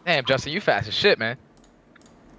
Damn, Justin, you fast as shit, man.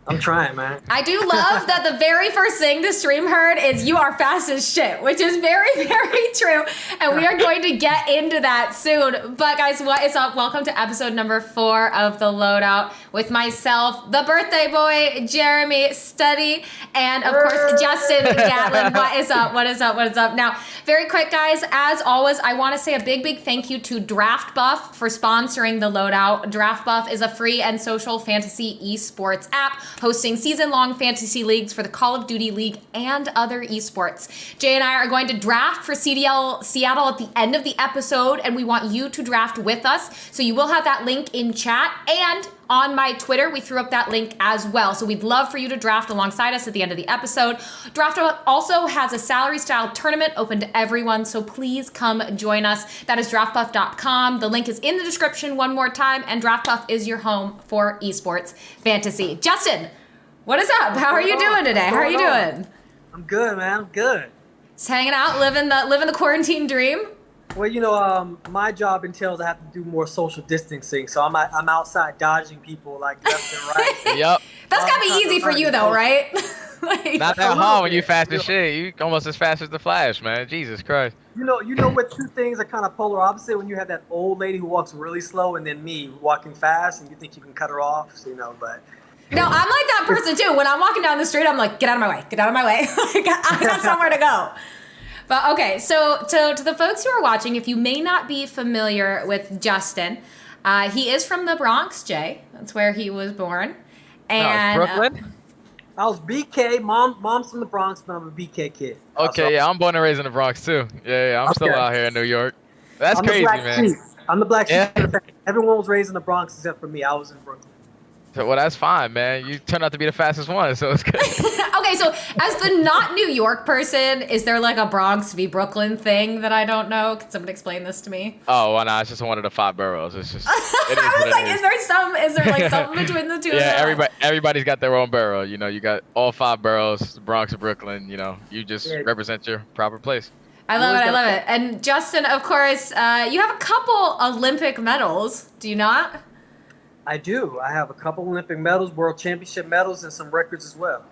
I'm trying, man. I do love that the very first thing the stream heard is "you are fast as shit," which is very, very true. And we are going to get into that soon. But guys, what is up? Welcome to episode number 4 of the Loadout with myself, the birthday boy, Jeremy Study, and of course, Justin Gatlin. What is up? What is up? What is up? Now, very quick, guys, as always, I want to say a big, big thank you to Draft Buff for sponsoring the Loadout. Draft Buff is a free and social fantasy esports app hosting season-long fantasy leagues for the Call of Duty League and other esports. Jay and I are going to draft for CDL Seattle at the end of the episode, and we want you to draft with us. So you will have that link in chat, and on my Twitter, we threw up that link as well. So we'd love for you to draft alongside us at the end of the episode. Draft also has a salary-style tournament open to everyone, so please come join us. That is draftbuff.com. The link is in the description one more time, and DraftBuff is your home for esports fantasy. Justin, what is up? How are you doing today? How are you doing? I'm good, man. I'm good. Just hanging out, living the quarantine dream. Well, my job entails I have to do more social distancing, so I'm outside dodging people like left and right. Yep. That's gotta be easy for you though, right? Not that hard when you fast as shit. You almost as fast as the Flash, man. Jesus Christ. You know what two things are kind of polar opposite when you have that old lady who walks really slow and then me walking fast and you think you can cut her off, but... No, I'm like that person too. When I'm walking down the street, I'm like, get out of my way. Get out of my way. I got somewhere to go. But okay, so to the folks who are watching, if you may not be familiar with Justin, he is from the Bronx, Jay. That's where he was born. And Brooklyn? I was BK. Mom's from the Bronx, but I'm a BK kid. Okay, yeah, I'm born and raised in the Bronx too. Yeah, I'm still out here in New York. That's crazy, man. I'm the black sheep. Yeah. Everyone was raised in the Bronx except for me. I was in Brooklyn. Well, that's fine, man. You turned out to be the fastest one, so it's good. Okay, so as the not New York person, is there like a Bronx v Brooklyn thing that I don't know? Can someone explain this to me? Oh, well, no, it's just one of the 5 boroughs. It's just. I was like, is there like something between the two? Yeah, everybody's got their own borough. You got all 5 boroughs, the Bronx and Brooklyn. You just represent your proper place. I love it. And Justin, of course, you have a couple Olympic medals, do you not? I do. I have a couple Olympic medals, world championship medals, and some records as well.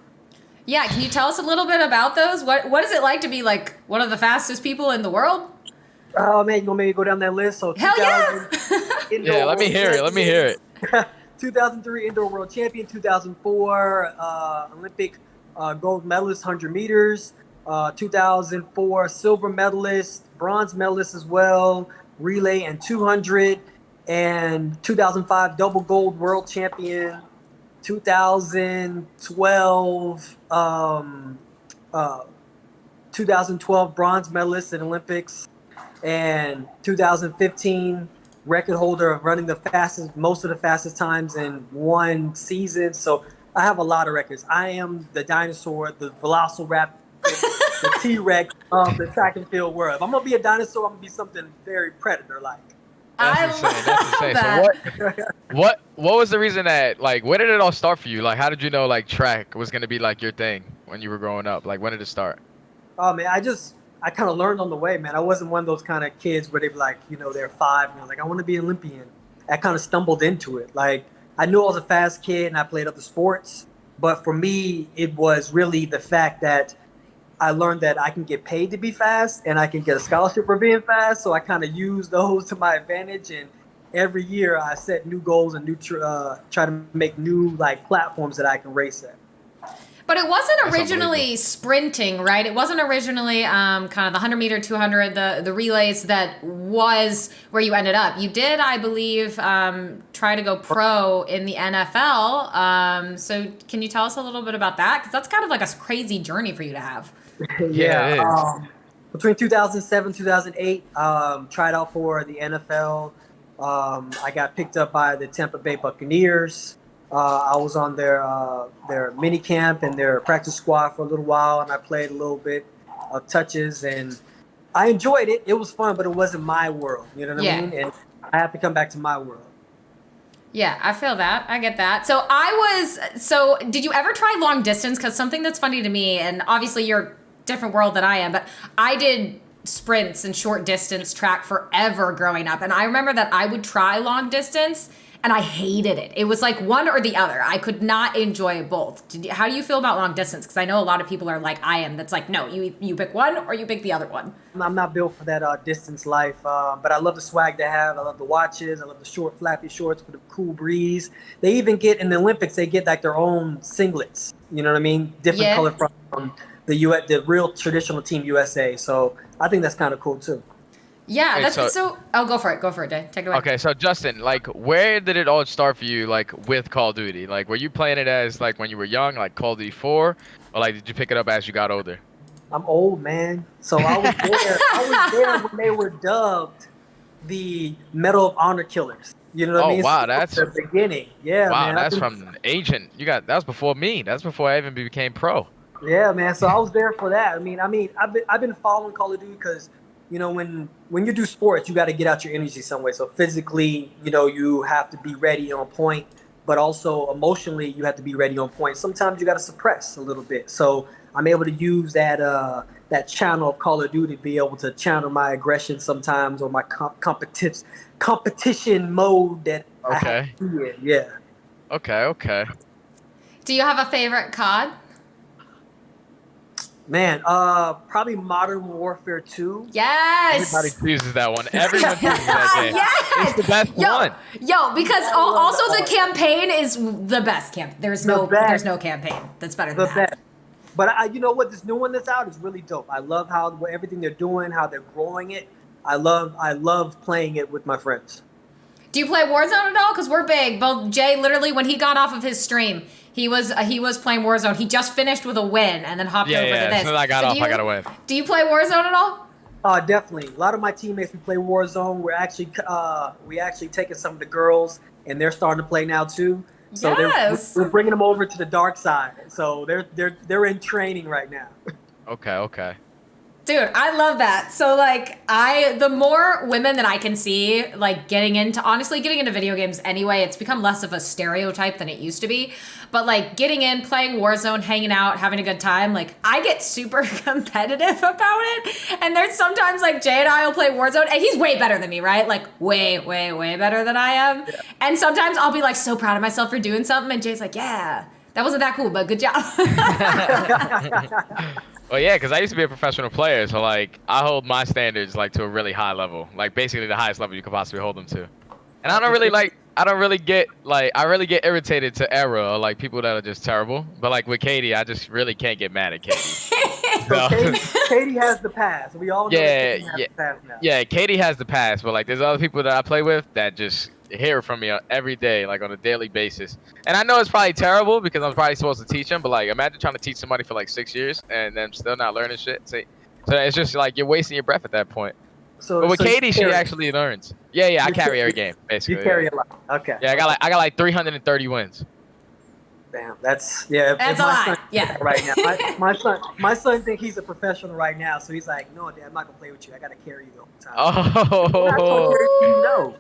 Yeah, can you tell us a little bit about those? What is it like to be like one of the fastest people in the world? Oh man, you gonna maybe go down that list? So hell yeah! Yeah, let me hear it. 2003 indoor world champion, 2004 Olympic gold medalist, 100 meters, 2004 silver medalist, bronze medalist as well, relay and 200. And 2005 double gold world champion, 2012 2012 bronze medalist in Olympics, and 2015 record holder of running most of the fastest times in one season. So I have a lot of records. I am the dinosaur, the velociraptor, the T-Rex of the track and field world. If I'm gonna be a dinosaur, I'm gonna be something very predator-like. That's insane. That. So what was the reason that, like, where did it all start for you? Like, how did you know, like, track was going to be, like, your thing when you were growing up? Like, when did it start? Oh, man, I kind of learned on the way, man. I wasn't one of those kind of kids where they be like, they're 5 and they're like, I want to be an Olympian. I kind of stumbled into it. Like, I knew I was a fast kid and I played other sports. But for me, it was really the fact that I learned that I can get paid to be fast and I can get a scholarship for being fast. So I kind of use those to my advantage. And every year I set new goals and try to make new like platforms that I can race at. But it wasn't originally sprinting, right? It wasn't originally kind of the 100 meter, 200, the relays that was where you ended up. You did, I believe, try to go pro in the NFL. So can you tell us a little bit about that? Because that's kind of like a crazy journey for you to have. Yeah. Between 2007 2008, tried out for the NFL. I got picked up by the Tampa Bay Buccaneers. I was on their mini camp and their practice squad for a little while, and I played a little bit of touches, and I enjoyed it. It was fun, but it wasn't my world. You know what I mean? And I have to come back to my world. Yeah, I feel that. I get that. So did you ever try long distance? Because something that's funny to me, and obviously you're different world than I am, but I did sprints and short distance track forever growing up. And I remember that I would try long distance and I hated it. It was like one or the other. I could not enjoy both. How do you feel about long distance? Because I know a lot of people are like I am. That's like, no, you pick one or you pick the other one. I'm not built for that distance life, but I love the swag they have. I love the watches. I love the short, flappy shorts for the cool breeze. They even get in the Olympics. They get like their own singlets. You know what I mean? Different color from the real traditional Team USA. So I think that's kind of cool too. Yeah, that's so. Oh, go for it, Jay. Take it away. Okay, so Justin, like, where did it all start for you, like, with Call of Duty? Like, were you playing it as, like, when you were young, like Call of Duty 4, or like, did you pick it up as you got older? I'm old, man. So I was there. I was there when they were dubbed the Medal of Honor killers. You know what I mean? Wow, so that's the beginning. Yeah, wow, man. that's from Agent. That was before me. That's before I even became pro. Yeah, man. So I was there for that. I mean, I've been following Call of Duty because, you know, when you do sports, you got to get out your energy some way. So physically, you know, you have to be ready on point, but also emotionally, you have to be ready on point. Sometimes you got to suppress a little bit. So I'm able to use that channel of Call of Duty to be able to channel my aggression sometimes, or my competition mode that I have to be in. Yeah. Okay. Do you have a favorite COD? Man, probably Modern Warfare 2. Yes. Everybody chooses that one. Everyone chooses that game. Yes. It's the best one. Because also the campaign is the best campaign. There's no campaign that's better than that. But you know what? This new one that's out is really dope. I love everything they're doing, how they're growing it. I love playing it with my friends. Do you play Warzone at all? Because we're big. Both Jay, literally, when he got off of his stream, he was playing Warzone. He just finished with a win and then hopped over to this. As soon as I got off, I got a win. Do you play Warzone at all? Definitely. A lot of my teammates, we play Warzone. We're actually taking some of the girls, and they're starting to play now too. So we're bringing them over to the dark side. So they're in training right now. Okay. Dude, I love that. So like the more women that I can see like getting into video games anyway, it's become less of a stereotype than it used to be. But like getting in, playing Warzone, hanging out, having a good time, like I get super competitive about it. And there's sometimes like Jay and I will play Warzone and he's way better than me, right? Like way, way, way better than I am. Yeah. And sometimes I'll be like so proud of myself for doing something and Jay's like, yeah, that wasn't that cool, but good job. Well, yeah, because I used to be a professional player, so like I hold my standards like to a really high level, like basically the highest level you could possibly hold them to. And I really get irritated to error or like people that are just terrible. But like with Katie, I just really can't get mad at Katie. So Katie has the pass. We all know that Katie has the pass now. Yeah, Katie has the pass, but like there's other people that I play with that just hear from me every day, like on a daily basis. And I know it's probably terrible because I'm probably supposed to teach them, but like imagine trying to teach somebody for like 6 years and then still not learning shit. So it's just like you're wasting your breath at that point. But with Katie, she actually learns. Yeah, I carry every game basically. You carry a lot. Okay. Yeah, I got like 330 wins. Damn, that's a lot. Yeah. Right now, my son thinks he's a professional right now, so he's like, no, Dad, I'm not gonna play with you. I gotta carry you the whole time. Oh. I'm not gonna carry you, no.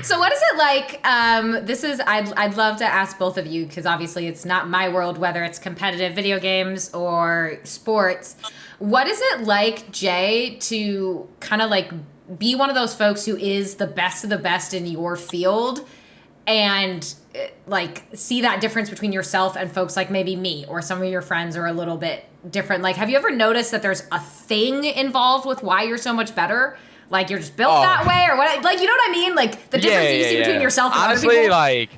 So what is it like? I'd love to ask both of you because obviously it's not my world, whether it's competitive video games or sports. What is it like, Jay, to kind of like be one of those folks who is the best of the best in your field and like see that difference between yourself and folks like maybe me or some of your friends are a little bit different? Like, have you ever noticed that there's a thing involved with why you're so much better? Like you're just built that way or what? Like, you know what I mean? Like the difference you see between yourself and honestly, other people? like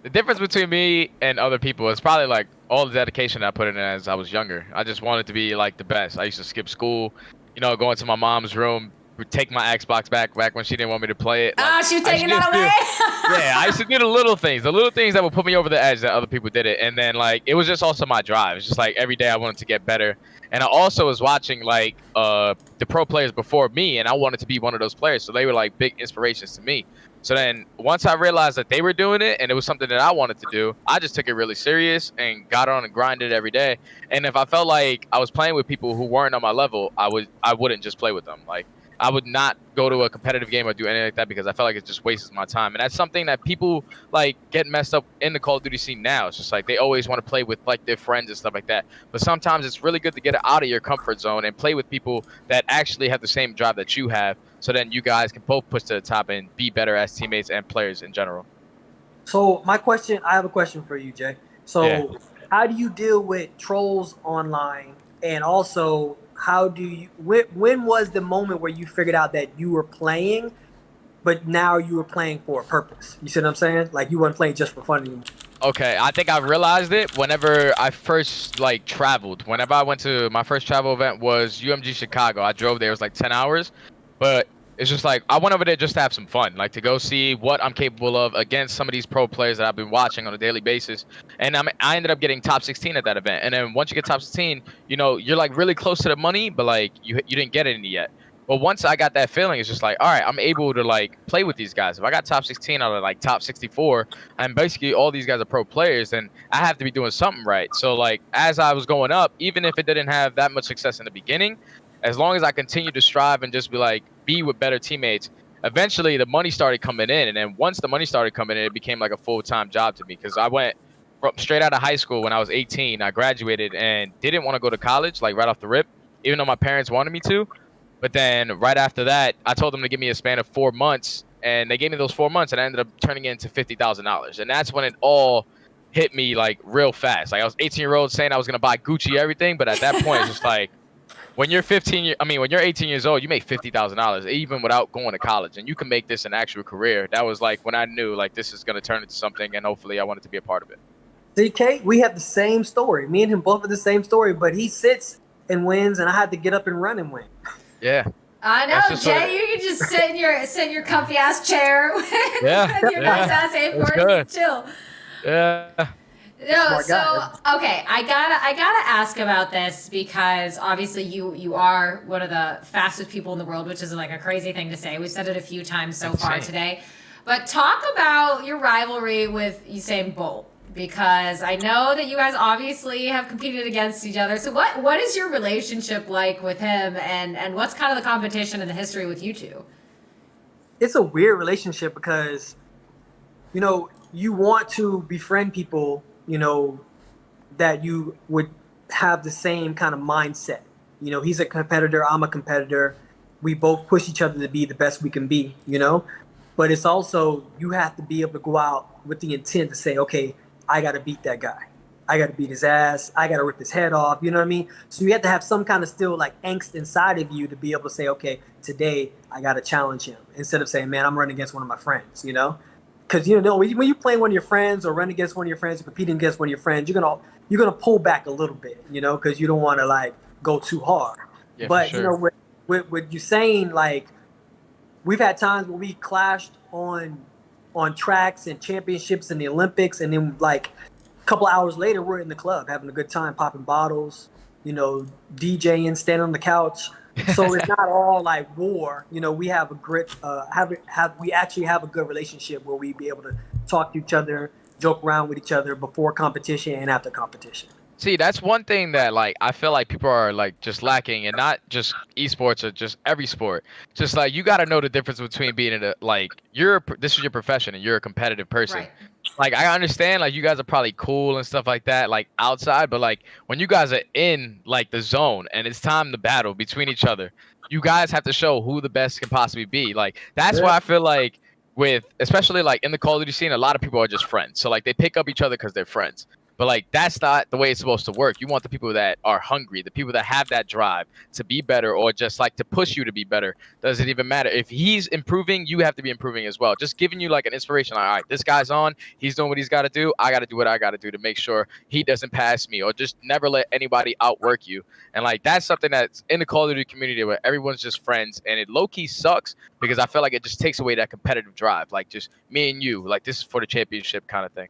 the difference between me and other people is probably like all the dedication I put in as I was younger. I just wanted to be like the best. I used to skip school, go into my mom's room, take my Xbox back when she didn't want me to play it. Like, she was taking that away? Yeah, I used to do the little things that would put me over the edge that other people did it. And then like it was just also my drive. It's just like every day I wanted to get better. And I also was watching like the pro players before me, and I wanted to be one of those players. So they were like big inspirations to me. So then once I realized that they were doing it and it was something that I wanted to do, I just took it really serious and got on and grinded every day. And if I felt like I was playing with people who weren't on my level, I wouldn't just play with them. Like I would not go to a competitive game or do anything like that because I felt like it just wastes my time. And that's something that people like get messed up in the Call of Duty scene now. It's just like they always want to play with like their friends and stuff like that. But sometimes it's really good to get out of your comfort zone and play with people that actually have the same drive that you have. so then you guys can both push to the top and be better as teammates and players in general. So I have a question for you, Jay. So Yeah. how do you deal with trolls online? And also, when was the moment where you figured out that you were playing, but now you were playing for a purpose? You see what I'm saying? Like, you weren't playing just for fun anymore. Okay, I think I realized it whenever I first like traveled. Whenever I went to my first travel event was UMG Chicago. I drove there. It was like 10 hours, but it's just like I went over there just to have some fun, like to go see what I'm capable of against some of these pro players that I've been watching on a daily basis. And I ended up getting top 16 at that event. And then once you get top 16, you know, you're like really close to the money, but like you didn't get any yet. But once I got that feeling, it's just like, all right, I'm able to like play with these guys. If I got top 16 out of like top 64, and basically all these guys are pro players, then I have to be doing something right. So like as I was going up, even if it didn't have that much success in the beginning, as long as I continued to strive and just be with better teammates, eventually the money started coming in. And then once the money started coming in, it became like a full-time job to me, because I went from straight out of high school when I was 18. I graduated and didn't want to go to college like right off the rip, even though my parents wanted me to. But then right after that, I told them to give me a span of 4 months, and they gave me those 4 months, and I ended up turning it into $50,000. And that's when it all hit me like real fast. Like I was 18-year-old saying I was gonna buy Gucci everything, but at that point it's just like when you're when you're 18 years old, you make $50,000 even without going to college, and you can make this an actual career. That was like when I knew like this is gonna turn into something, and hopefully I wanted to be a part of it. DK, we have the same story. Me and him both have the same story, but he sits and wins, and I had to get up and run and win. Yeah. I know, Jay. You can just sit in your comfy ass chair with your nice ass skateboard and chill. Yeah. No, so okay, I gotta ask about this, because obviously you are one of the fastest people in the world, which is like a crazy thing to say. We've said it a few times so far today, but talk about your rivalry with Usain Bolt, because I know that you guys obviously have competed against each other. So what is your relationship like with him, and what's kind of the competition and the history with you two? It's a weird relationship because, you know, you want to befriend people, you know, that you would have the same kind of mindset. You know, he's a competitor, I'm a competitor. We both push each other to be the best we can be, you know? But it's also, you have to be able to go out with the intent to say, okay, I got to beat that guy. I got to beat his ass. I got to rip his head off. You know what I mean? So you have to have some kind of still like angst inside of you to be able to say, okay, today I got to challenge him, instead of saying, man, I'm running against one of my friends, you know? Because, you know, when you play one of your friends or run against one of your friends or competing against one of your friends, you're gonna pull back a little bit, you know, because you don't want to like go too hard. Yeah, but, for sure. you know, with Usain, like, we've had times where we clashed on tracks and championships and the Olympics, and then like a couple hours later we're in the club having a good time, popping bottles, you know, DJing, standing on the couch. So it's not all like war. You know, we have a grit, we actually have a good relationship where we be able to talk to each other, joke around with each other before competition and after competition. See, that's one thing that like I feel like people are like just lacking, and not just esports or just every sport. Just like you got to know the difference between being in a like this is your profession and you're a competitive person. Right. Like I understand like you guys are probably cool and stuff like that like outside, but like when you guys are in like the zone and it's time to battle between each other, you guys have to show who the best can possibly be. Like that's why I feel like with especially like in the Call of Duty scene, a lot of people are just friends. So like they pick up each other because they're friends. But like that's not the way it's supposed to work. You want the people that are hungry, the people that have that drive to be better, or just like to push you to be better. Doesn't even matter. If he's improving, you have to be improving as well. Just giving you like an inspiration, like, all right, this guy's on, he's doing what he's got to do. I got to do what I got to do to make sure he doesn't pass me, or just never let anybody outwork you. And like that's something that's in the Call of Duty community where everyone's just friends, and it low-key sucks because I feel like it just takes away that competitive drive. Like just me and you, like this is for the championship kind of thing.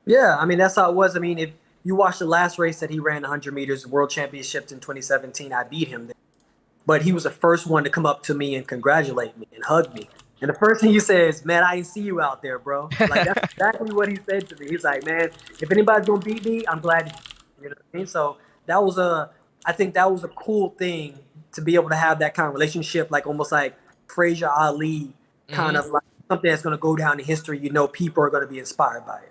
Yeah, I mean, that's how it was. I mean, if you watch the last race that he ran 100 meters, World Championships in 2017, I beat him there. But he was the first one to come up to me and congratulate me and hug me. And the first thing he says, man, I didn't see you out there, bro. Like, that's exactly what he said to me. He's like, man, if anybody's going to beat me, I'm glad you know what I mean? So I think that was a cool thing to be able to have that kind of relationship, like almost like Frazier Ali, kind of like something that's going to go down in history. You know, people are going to be inspired by it.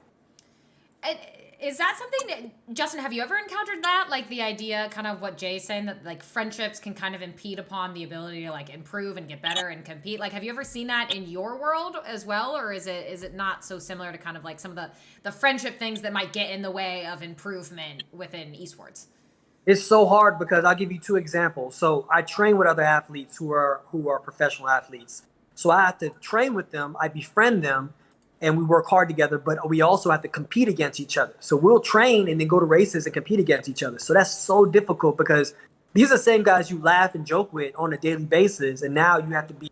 And Is that something that, Justin, have you ever encountered that? Like the idea, kind of what Jay's saying, that like friendships can kind of impede upon the ability to like improve and get better and compete. Like, have you ever seen that in your world as well? Or is it not so similar to kind of like some of the friendship things that might get in the way of improvement within esports? It's so hard because I'll give you two examples. So I train with other athletes who are professional athletes. So I have to train with them, I befriend them, and we work hard together, but we also have to compete against each other. So we'll train and then go to races and compete against each other. So that's so difficult because these are the same guys you laugh and joke with on a daily basis. And now you have to be,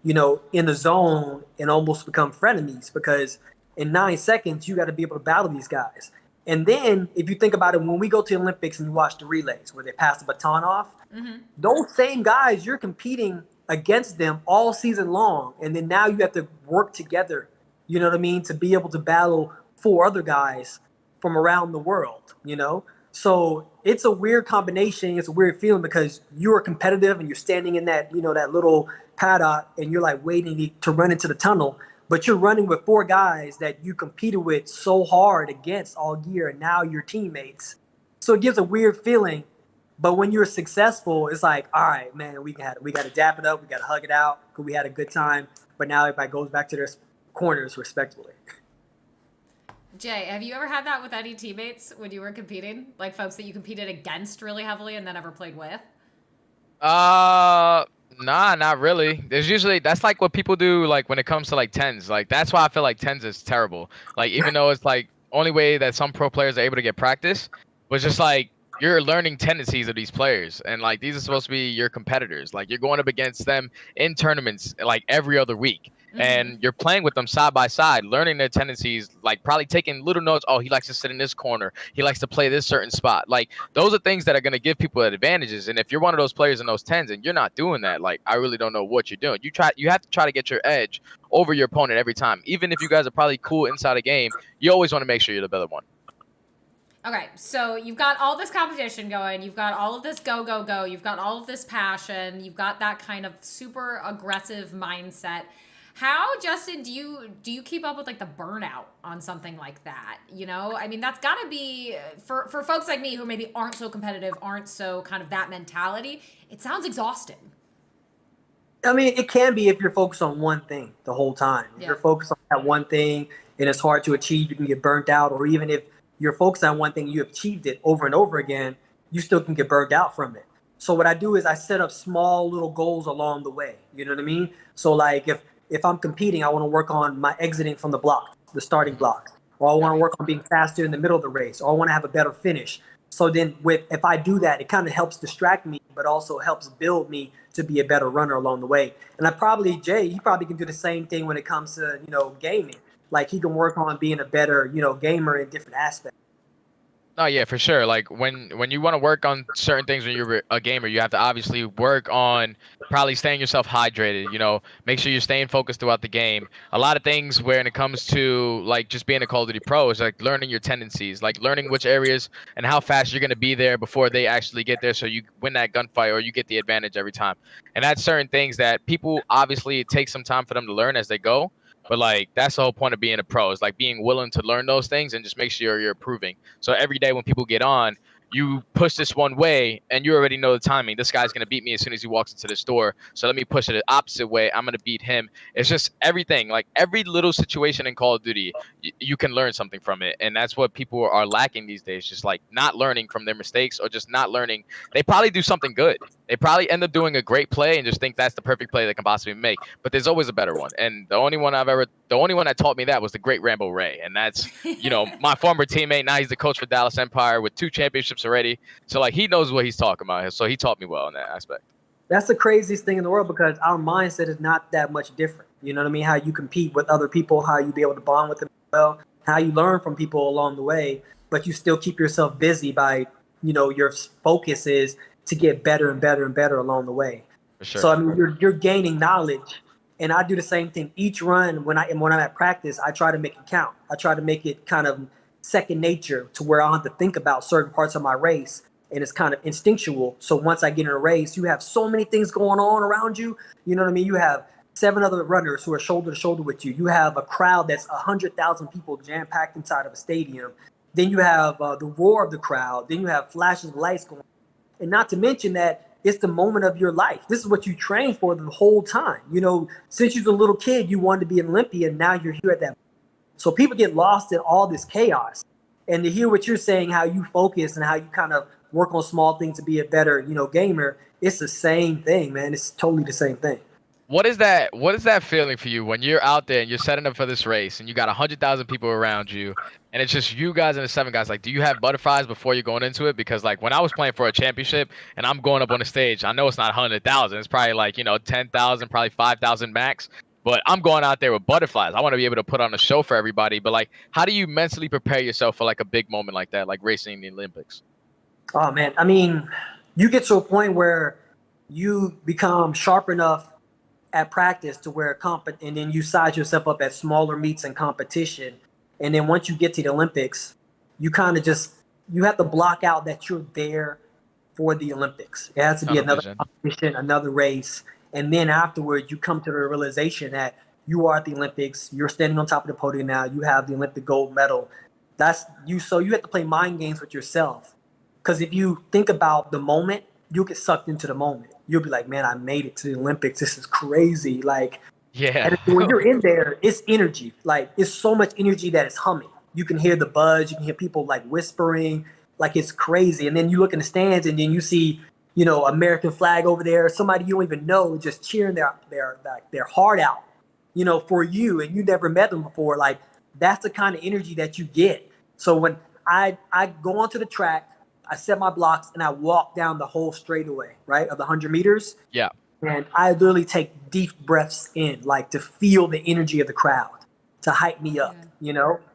in the zone and almost become frenemies because in 9 seconds, you got to be able to battle these guys. And then if you think about it, when we go to the Olympics and you watch the relays where they pass the baton off, those same guys, you're competing against them all season long. And then now you have to work together, you know what I mean, to be able to battle 4 other guys from around the world, So it's a weird combination. It's a weird feeling because you're competitive and you're standing in that, that little paddock and you're like waiting to run into the tunnel, but you're running with 4 guys that you competed with so hard against all year and now you're teammates. So it gives a weird feeling. But when you're successful, it's like, all right, man, we got to dap it up. We got to hug it out because we had a good time. But now everybody goes back to their corners respectively. Jay, have you ever had that with any teammates when you were competing? Like folks that you competed against really heavily and then never played with? Nah, not really. That's like what people do like when it comes to like tens. Like that's why I feel like tens is terrible. Like even though it's like only way that some pro players are able to get practice, was just like you're learning tendencies of these players, and like these are supposed to be your competitors. Like you're going up against them in tournaments like every other week. And you're playing with them side by side, learning their tendencies, like probably taking little notes. Oh, he likes to sit in this corner. He likes to play this certain spot. Like those are things that are going to give people advantages. And if you're one of those players in those tens and you're not doing that, like I really don't know what you're doing. You have to try to get your edge over your opponent every time. Even if you guys are probably cool inside a game, you always want to make sure you're the better one. Okay, so you've got all this competition going. You've got all of this go, go, go. You've got all of this passion. You've got that kind of super aggressive mindset. How, Justin, do you keep up with like the burnout on something like that? I mean, that's got to be for folks like me who maybe aren't so competitive, aren't so kind of that mentality. It sounds exhausting. I mean, it can be if you're focused on one thing the whole time. If you're focused on that one thing and it's hard to achieve, you can get burnt out. Or even if you're focused on one thing, you have achieved it over and over again, you still can get burnt out from it. So what I do is I set up small little goals along the way. You know what I mean? So like if I'm competing, I want to work on my exiting from the block, the starting block, or I want to work on being faster in the middle of the race, or I want to have a better finish. So then if I do that, it kind of helps distract me, but also helps build me to be a better runner along the way. And Jay, he probably can do the same thing when it comes to, gaming. Like he can work on being a better, gamer in different aspects. Oh yeah, for sure. Like when you want to work on certain things when you're a gamer, you have to obviously work on probably staying yourself hydrated, make sure you're staying focused throughout the game. A lot of things when it comes to like just being a Call of Duty pro is like learning your tendencies, like learning which areas and how fast you're going to be there before they actually get there so you win that gunfight or you get the advantage every time. And that's certain things that people obviously it takes some time for them to learn as they go. But like that's the whole point of being a pro is like being willing to learn those things and just make sure you're improving. So every day when people get on, you push this one way and you already know the timing. This guy's going to beat me as soon as he walks into the store. So let me push it the opposite way. I'm going to beat him. It's just everything, like every little situation in Call of Duty, you can learn something from it. And that's what people are lacking these days. Just like not learning from their mistakes or just not learning. They probably do something good. They probably end up doing a great play and just think that's the perfect play they can possibly make. But there's always a better one. And the only one that taught me that was the great Rambo Ray. And that's, my former teammate. Now he's the coach for Dallas Empire with 2 championships already. So like he knows what he's talking about. So he taught me well in that aspect. That's the craziest thing in the world because our mindset is not that much different. You know what I mean? How you compete with other people, how you be able to bond with them well, how you learn from people along the way, but you still keep yourself busy by, your focus is to get better and better and better along the way. For sure. So I mean, you're gaining knowledge, and I do the same thing each run. When I'm at practice, I try to make it count. I try to make it kind of second nature to where I don't have to think about certain parts of my race, and it's kind of instinctual. So once I get in a race, you have so many things going on around you. You know what I mean? You have 7 other runners who are shoulder to shoulder with you. You have a crowd that's 100,000 people jam packed inside of a stadium. then you have the roar of the crowd, then you have flashes of lights going, and not to mention that it's the moment of your life. This is what you trained for the whole time. You know, since you was a little kid, you wanted to be an Olympian. Now you're here at that. So people get lost in all this chaos, and to hear what you're saying, how you focus and how you kind of work on small things to be a better, gamer. It's the same thing, man. It's totally the same thing. What is that feeling for you when you're out there and you're setting up for this race and you got 100,000 people around you and it's just you guys and the 7 guys? Like, do you have butterflies before you're going into it? Because like when I was playing for a championship and I'm going up on the stage, I know it's not 100,000. It's probably like 10,000, probably 5,000 max. But I'm going out there with butterflies. I want to be able to put on a show for everybody. But like, how do you mentally prepare yourself for like a big moment like that, like racing in the Olympics? Oh man, I mean, you get to a point where you become sharp enough at practice to where and then you size yourself up at smaller meets and competition, and then once you get to the Olympics, you kind of you have to block out that you're there for the Olympics. It has to be another competition, another race, and then afterwards you come to the realization that you are at the Olympics. You're standing on top of the podium now. You have the Olympic gold medal. That's you. So you have to play mind games with yourself, because if you think about the moment, you'll get sucked into the moment. You'll be like, man, I made it to the Olympics. This is crazy. Like, yeah. And when you're in there, it's energy. Like, it's so much energy that it's humming. You can hear the buzz. You can hear people like whispering. Like, it's crazy. And then you look in the stands and then you see, American flag over there. Somebody you don't even know just cheering their heart out, for you. And you never met them before. Like, that's the kind of energy that you get. So when I go onto the track, I set my blocks and I walk down the whole straightaway, right, of the 100 meters. Yeah. And I literally take deep breaths in, like to feel the energy of the crowd, to hype me up,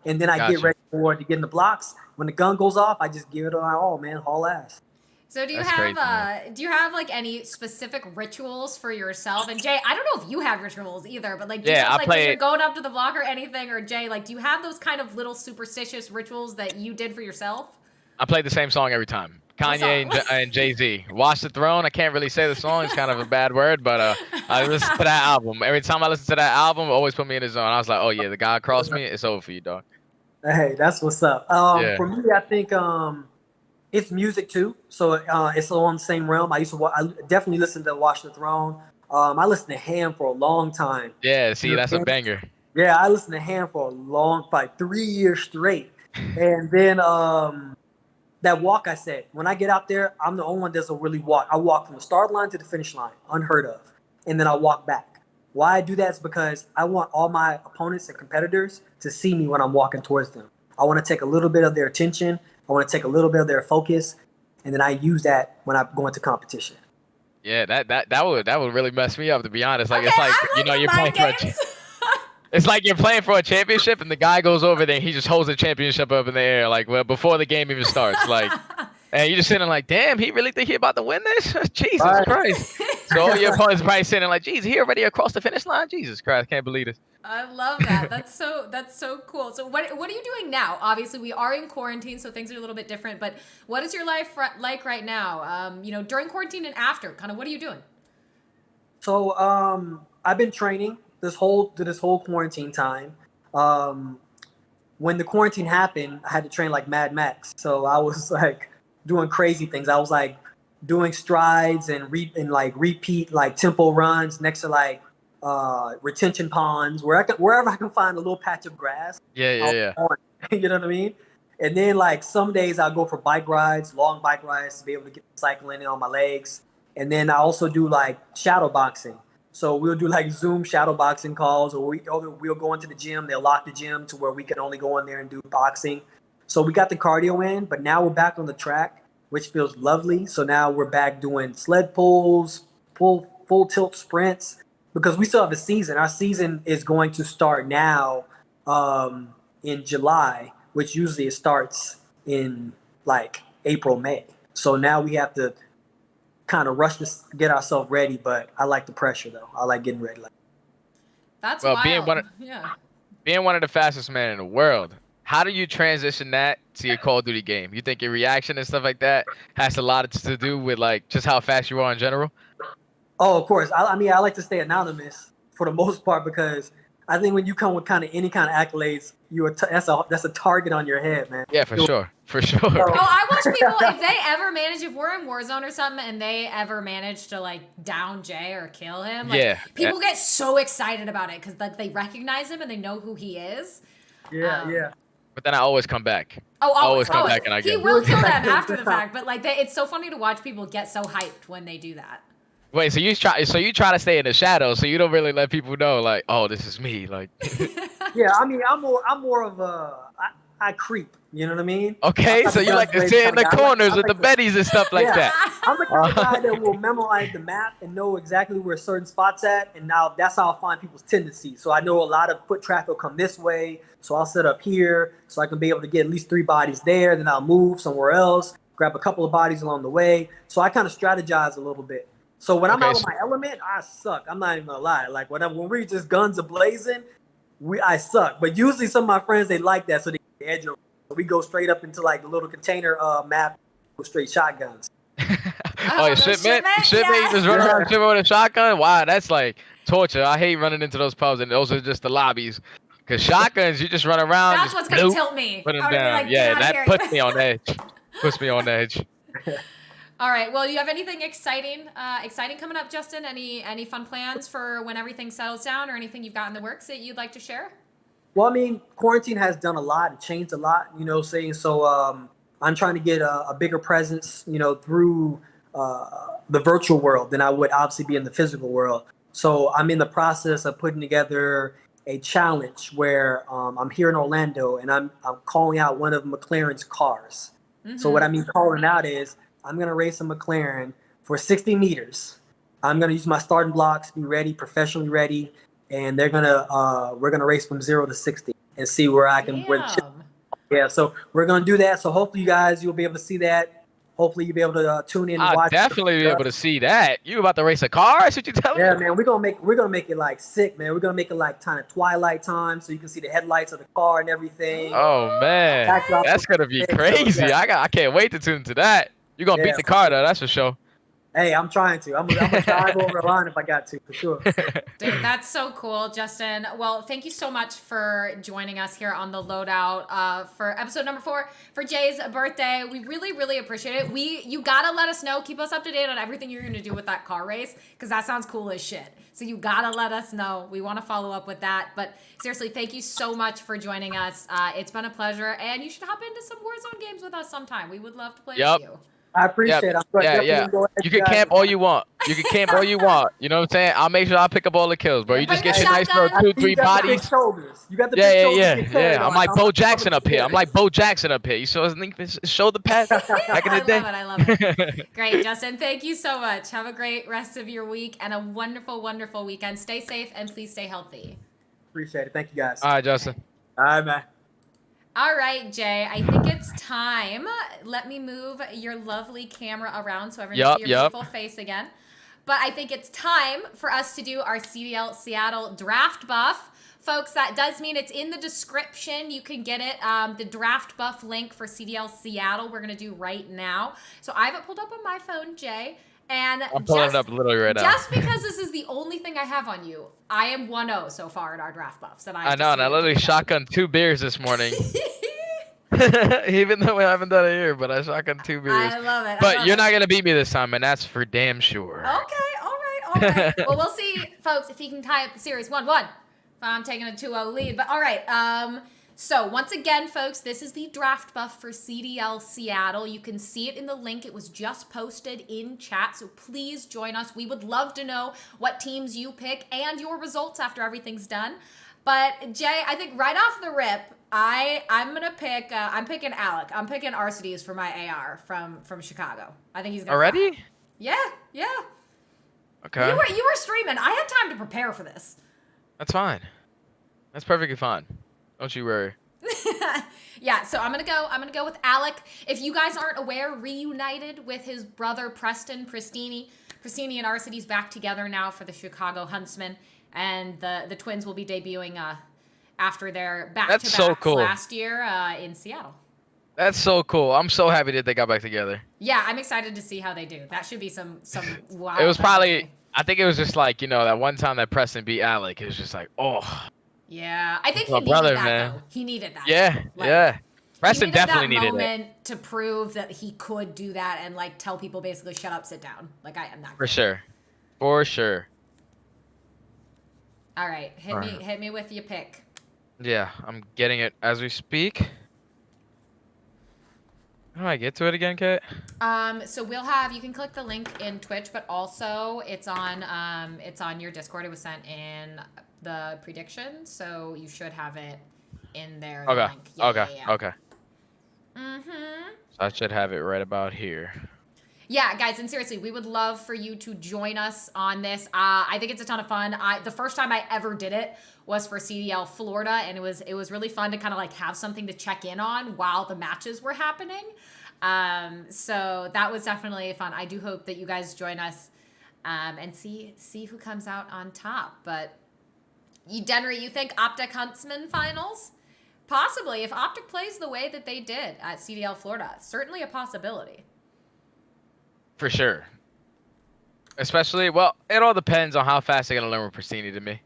And then I get ready to get in the blocks. When the gun goes off, I just give it all, man, haul ass. So do you have like any specific rituals for yourself? And Jay, I don't know if you have rituals either, but like, when you're going up to the block or anything, or Jay, like, do you have those kind of little superstitious rituals that you did for yourself? I play the same song every time. Kanye and Jay-Z. Watch the Throne. I can't really say the song. It's kind of a bad word, but I listen to that album. Every time I listen to that album, it always put me in the zone. I was like, oh, yeah, the guy across me, it's over for you, dog. Hey, that's what's up. For me, I think it's music, too. So it's along the same realm. I definitely listen to Watch the Throne. I listened to Ham for a long time. Yeah, see, that's a banger. Yeah, I listened to Ham for like 3 years straight. And then that walk I said, when I get out there, I'm the only one that doesn't really walk. I walk from the start line to the finish line, unheard of. And then I walk back. Why I do that is because I want all my opponents and competitors to see me when I'm walking towards them. I want to take a little bit of their attention. I want to take a little bit of their focus. And then I use that when I go into competition. Yeah, that would really mess me up, to be honest. Like, it's like, you're playing for it's like you're playing for a championship and the guy goes over there and he just holds the championship up in the air, like, before the game even starts. Like, and you're just sitting like, damn, he really think he about to win this? Jesus Christ. So all your opponents probably sitting like, geez, he already across the finish line? Jesus Christ, can't believe this. I love that. That's so cool. So what are you doing now? Obviously, we are in quarantine, so things are a little bit different. But what is your life like right now? During quarantine and after, kind of what are you doing? So I've been training this whole quarantine time. When the quarantine happened, I had to train like Mad Max. So I was like doing crazy things. I was like doing strides and repeat like tempo runs next to like retention ponds wherever I can find a little patch of grass. Yeah. You know what I mean? And then like some days I'll go for bike rides, long bike rides to be able to get cycling in on my legs. And then I also do like shadow boxing. So we'll do like Zoom shadow boxing calls, or we'll go into the gym. They'll lock the gym to where we can only go in there and do boxing. So we got the cardio in, but now we're back on the track, which feels lovely. So now we're back doing sled pulls, full tilt sprints, because we still have a season. Our season is going to start now in July, which usually it starts in like April, May. So now we have to kind of rush to get ourselves ready, but I like the pressure though. I like getting ready. That's wild. Being one of the fastest men in the world, how do you transition that to your Call of Duty game? You think your reaction and stuff like that has a lot to do with like just how fast you are in general? Oh, of course. I mean, I like to stay anonymous for the most part because I think when you come with kind of any kind of accolades, that's a target on your head, man. Yeah, for sure. For sure. Oh, I watch people, if they ever manage, if we're in Warzone or something and they ever manage to like down Jay or kill him, like, people get so excited about it because like they recognize him and they know who he is. Yeah. But then I always come back. Always come back and I get He will kill them after the fact, but like it's so funny to watch people get so hyped when they do that. Wait, so you try to stay in the shadows, so you don't really let people know, like, oh, this is me, like. Yeah, I mean, I'm more of I creep. You know what I mean? Okay, so you like to sit in the corners with the betties and stuff like that. I'm the kind of guy that will memorize the map and know exactly where certain spots at, and now that's how I find people's tendencies. So I know a lot of foot traffic will come this way, so I'll set up here so I can be able to get at least 3 bodies there. Then I'll move somewhere else, grab a couple of bodies along the way. So I kind of strategize a little bit. So when I'm out of my element, I suck. I'm not even gonna lie. Like when we're just guns a-blazing, I suck. But usually some of my friends, they like that, so they get the edge over. We go straight up into like the little container map, go straight shotguns. Oh, shipment? You just run around shipment with a shotgun? Wow, that's like torture. I hate running into those pubs, and those are just the lobbies. Because shotguns, you just run around. That's what's going to tilt me. Put them down. Like, yeah, that puts me on edge. Puts me on edge. All right. Well, do you have anything exciting coming up, Justin? Any fun plans for when everything settles down, or anything you've got in the works that you'd like to share? Well, I mean, quarantine has done a lot and changed a lot, you know what I'm saying? So I'm trying to get a bigger presence, you know, through the virtual world than I would obviously be in the physical world. So I'm in the process of putting together a challenge where I'm here in Orlando and I'm calling out one of McLaren's cars. Mm-hmm. So what I mean calling out is I'm going to race a McLaren for 60 meters. I'm going to use my starting blocks, be ready, professionally ready. And we're gonna race from 0 to 60 and see where I can win. Yeah, so we're gonna do that. So hopefully you guys, you'll be able to see that. Hopefully you'll be able to tune in and watch. I'll definitely be able to see that. You about to race a car? That's what you telling me? Yeah, man. We're gonna make it like sick, man. We're gonna make it like kind of twilight time, so you can see the headlights of the car and everything. Oh man, that's gonna be crazy. I can't wait to tune into that. You're gonna beat the car though, that's for sure. Hey, I'm trying to. I'm gonna drive over the line if I got to, for sure. Dude, that's so cool, Justin. Well, thank you so much for joining us here on the Loadout for episode number 4 for Jay's birthday. We really, really appreciate it. You gotta let us know. Keep us up to date on everything you're gonna do with that car race, because that sounds cool as shit. So you gotta let us know. We want to follow up with that. But seriously, thank you so much for joining us. It's been a pleasure, and you should hop into some Warzone games with us sometime. We would love to play with you. I appreciate it. You can camp all you want. You can camp all you want. You know what I'm saying? I'll make sure I pick up all the kills, bro. You just get your nice little 2-3 bodies. You got the big shoulders. Yeah. I'm like Bo Jackson up here. You saw his shoulder pad back in the day. I love it. Great, Justin. Thank you so much. Have a great rest of your week and a wonderful, wonderful weekend. Stay safe and please stay healthy. Appreciate it. Thank you, guys. All right, Justin. All right, man. All right, Jay, I think it's time. Let me move your lovely camera around so everyone can see your beautiful face again. But I think it's time for us to do our CDL Seattle draft buff. Folks, that does mean it's in the description. You can get it, the draft buff link for CDL Seattle we're going to do right now. So I have it pulled up on my phone, Jay. And I'm pulling it up literally right now. Just because this is the only thing I have on you, I am 1-0 so far in our draft buffs. I know, and I literally shotgunned 2 beers this morning. Even though we haven't done it here, but I shotgunned 2 beers. I love it. But you're not going to beat me this time, and that's for damn sure. Okay, all right. Well, we'll see, folks, if he can tie up the series 1-1. I'm taking a 2-0 lead. But all right, so once again, folks, this is the draft buff for CDL Seattle. You can see it in the link. It was just posted in chat, so please join us. We would love to know what teams you pick and your results after everything's done. But Jay, I think right off the rip, I'm gonna pick. I'm picking Alec. I'm picking Arcides for my AR from Chicago. I think he's gonna already. Fly. Yeah. Okay. You were streaming. I had time to prepare for this. That's fine. That's perfectly fine. Don't you worry. Yeah, so I'm gonna go with Alec. If you guys aren't aware, reunited with his brother Preston Pristini and Arcides back together now for the Chicago Huntsmen, and the twins will be debuting after their back-to-back last year in Seattle. That's so cool. I'm so happy that they got back together. Yeah, I'm excited to see how they do. That should be some wow. It was probably, I think it was just like, you know, that one time that Preston beat Alec, it was just like, oh. Yeah, I think he My needed brother, that man. though. He needed that. Yeah, Like, yeah. Preston he definitely needed that needed it. moment to prove that he could do that and like tell people basically shut up, sit down. Like I am that. For Good. sure. For sure. All right, All right. hit me with your pick. Yeah, I'm getting it as we speak. How do I get to it again, Kate? So we'll have you can click the link in Twitch, but also it's on your Discord. It was sent in the prediction, so you should have it in there. Okay. The link. Yeah, Okay. yeah, yeah. Okay. Mhm. So I should have it right about here. Yeah, guys, and seriously, we would love for you to join us on this. I think it's a ton of fun. The first time I ever did it was for CDL Florida, and it was really fun to kind of like have something to check in on while the matches were happening. So that was definitely fun. I do hope that you guys join us and see who comes out on top. But Denry, you think Optic Huntsman finals? Possibly, if Optic plays the way that they did at CDL Florida, certainly a possibility. For sure. Especially, well, it all depends on how fast they're gonna learn with Pristini to me.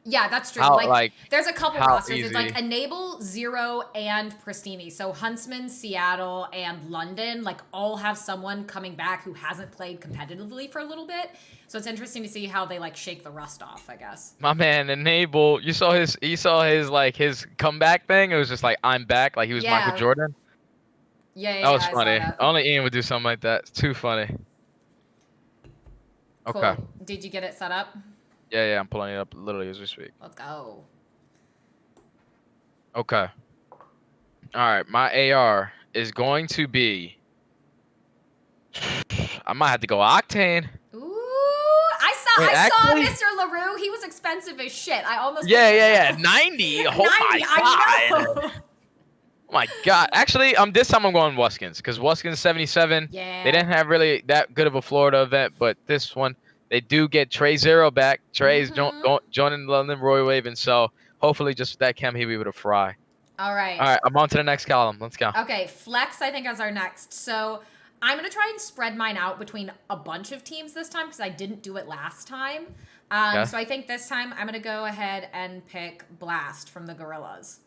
Yeah, that's true. How, like, there's a couple how rosters. It's easy. like Enable, Zero, and Pristini. So Huntsman, Seattle, and London, like, all have someone coming back who hasn't played competitively for a little bit. So it's interesting to see how they like shake the rust off, I guess. My man, Enable, you saw his like his comeback thing. It was just like I'm back, like he was Michael Jordan. Yeah, That was I saw funny. that. Only Ian would do something like that. It's too funny. Cool. Okay. Did you get it set up? Yeah, I'm pulling it up literally as we speak. Let's go. Okay. All right, my AR is going to be. I might have to go Octane. Ooh, I saw Mr. LaRue. He was expensive as shit. I almost. Yeah. 90. Oh 90, my god. I know. Oh my god. Actually, this time I'm going Wuskins because Wuskins 77. Yeah. They didn't have really that good of a Florida event, but this one they do get Trey Zero back. Trey's joining London Roy Wave, and so hopefully just with that chem he'll be able to fry. All right. All right, I'm on to the next column. Let's go. Okay, Flex I think is our next. So I'm going to try and spread mine out between a bunch of teams this time because I didn't do it last time. So I think this time I'm going to go ahead and pick Blast from the Gorillas.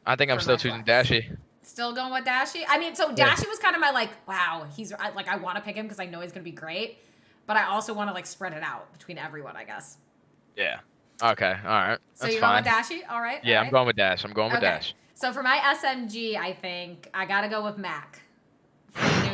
I think I'm still choosing Dashy. Still going with Dashy? I mean, so Dashy was kind of my like, wow, I want to pick him because I know he's going to be great. But I also want to like spread it out between everyone, I guess. Yeah. Okay. All right. So That's you're fine. going with Dashy? All right. Yeah, all right. I'm going with Dash. I'm going with Dash. So for my SMG, I think I got to go with Mac.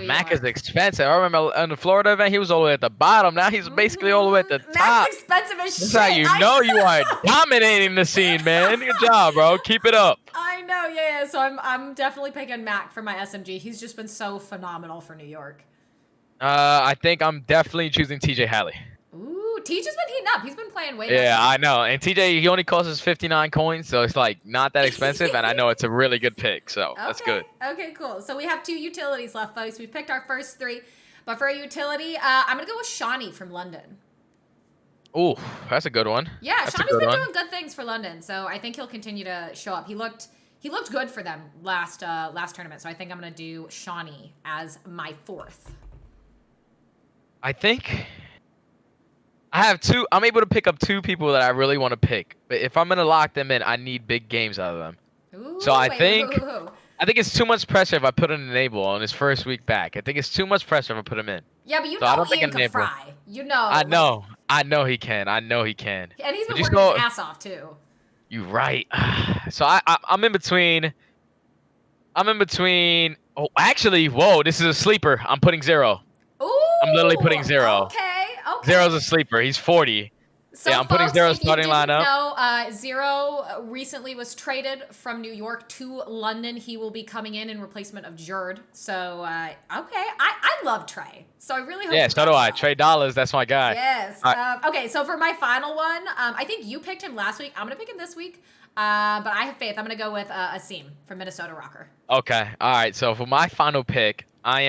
Mac is expensive. I remember on the Florida event, he was all the way at the bottom. Now he's basically all the way at the top. Mac's expensive as shit. That's how you know you are dominating the scene, man. Good job, bro. Keep it up. I know, yeah. So I'm definitely picking Mac for my SMG. He's just been so phenomenal for New York. I think I'm definitely choosing TJ Halley. Ooh, Teach has been heating up. He's been playing way Yeah, better. I know. And TJ, he only costs us 59 coins, so it's like not that expensive, and I know it's a really good pick, so that's good. Okay, cool. So we have 2 utilities left, folks. We've picked our first 3. But for a utility, I'm going to go with Shawnee from London. Ooh, that's a good one. Yeah, that's Shawnee's been doing good things for London, so I think he'll continue to show up. He looked good for them last tournament, so I think I'm going to do Shawnee as my 4th. I think I have 2. I'm able to pick up 2 people that I really want to pick. But if I'm going to lock them in, I need big games out of them. Ooh, So I wait, think who? I think it's too much pressure if I put an Enable on his first week back. I think it's too much pressure if I put him in. Yeah, but you So I know don't think Ian can Enable. fry. You know. I know he can. And he's been But working his ass off, too. You right. So I'm in between. Oh, actually, whoa, this is a sleeper. I'm putting Zero. Ooh. I'm literally putting Zero. Okay. Zero's a sleeper. He's 40. So Yeah, I'm putting folks, Zero if you starting didn't lineup. know, Zero recently was traded from New York to London. He will be coming in replacement of Jerd. So, okay. I love Trey. So I really hope Yeah, he so do does I. well. Trey Dollars, that's my guy. Yes. Okay, so for my final one, I think you picked him last week. I'm going to pick him this week. But I have faith. I'm going to go with Asim from Minnesota Rocker. Okay. All right. So for my final pick, I'm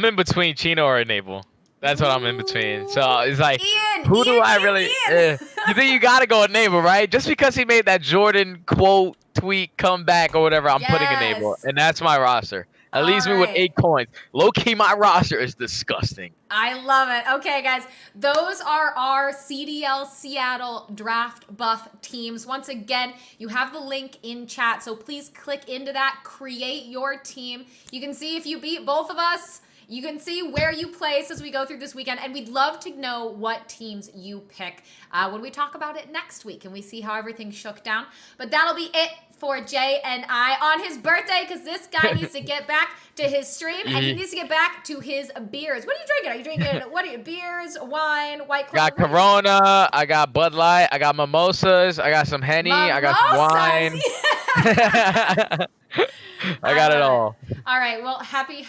in between Chino or Enable. That's what I'm in between. So it's like, Ian. You think you gotta go Enable, right? Just because he made that Jordan quote tweet comeback or whatever, I'm putting Enable, and that's my roster. That leaves me with right. 8 coins. Low key, my roster is disgusting. I love it. Okay, guys, those are our CDL Seattle draft buff teams. Once again, you have the link in chat, so please click into that, create your team. You can see if you beat both of us. You can see where you place as we go through this weekend, and we'd love to know what teams you pick when we talk about it next week and we see how everything shook down. But that'll be it for Jay and I on his birthday, because this guy needs to get back to his stream and he needs to get back to his beers. What are you drinking? Are you drinking, what are you, beers, wine, White Claw? Got Corona, I got Bud Light, I got mimosas, I got some Henny, I got some wine. Yeah. I got it all. All right. Well, happy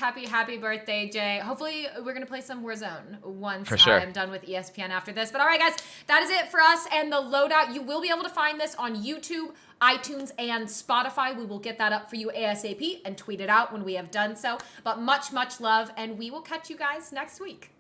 birthday, Jay. Hopefully, we're going to play some Warzone once For sure. I'm done with ESPN after this. But all right, guys, that is it for us and the Loadout. You will be able to find this on YouTube, iTunes, and Spotify. We will get that up for you ASAP and tweet it out when we have done so. But much love, and we will catch you guys next week.